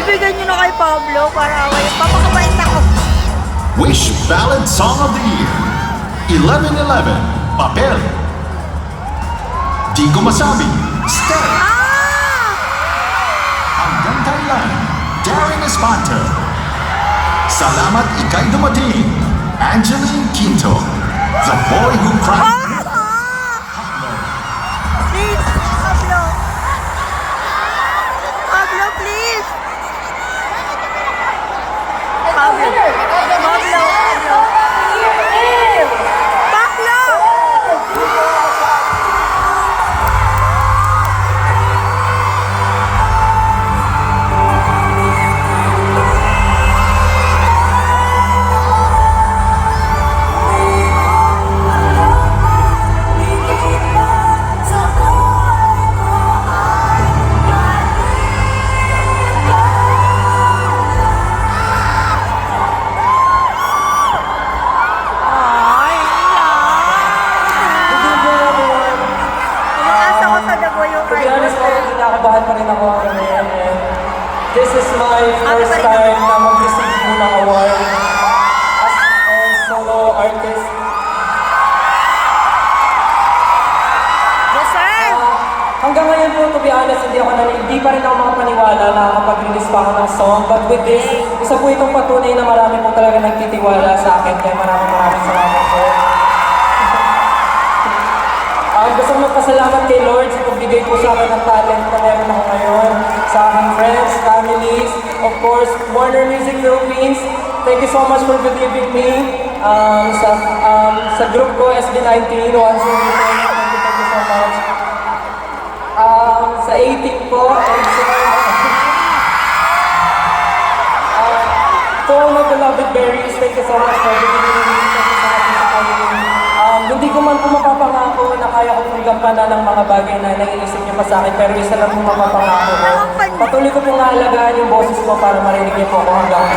Ibigay nyo na kay Pablo para away. Papakabait ako. Wish Ballad Song of the Year 11-11 Papel. Di ko masabi Stay. Hanggang kailan Darren Espanto. Salamat ika'y dumating Angeline Quinto. The Boy Who Cried. Please, Pablo. Pablo, please. Pablo. Pablo. Pablo. Ay, umaasa ko sa Dago yung To be honest po, rider. kinakabahan pa rin ako ngayon. This is my first time na mag-receive mo ng award as a solo artist. Yes, sir. Hanggang ngayon po, to be honest, hindi pa rin ako makapaniwala na kapag-release pa ako ng song. But with this, isa po itong patunay na marami po talaga nagtitiwala sa akin. Kaya maraming salamat po. Gusto ko magpasalamat kay Lord sa pagbigay po sa akin ng talent na meron ako ngayon. Sa aking friends, families, of course, Warner Music Philippines. Thank you so much for believing me. Sa group ko, SB19, once again, thank you so much. Sa 18 po, and to all my beloved berries, thank you so much for believing me. Thank you so much for supporting me. Hindi ko man po mapapangako na kaya ko pong gampanan ng mga bagay na naiisip niyo pa sa akin, pero isa lang po mapapangako ko. Patuloy ko pong aalagaan yung boses ko para marinig niyo po ako hanggang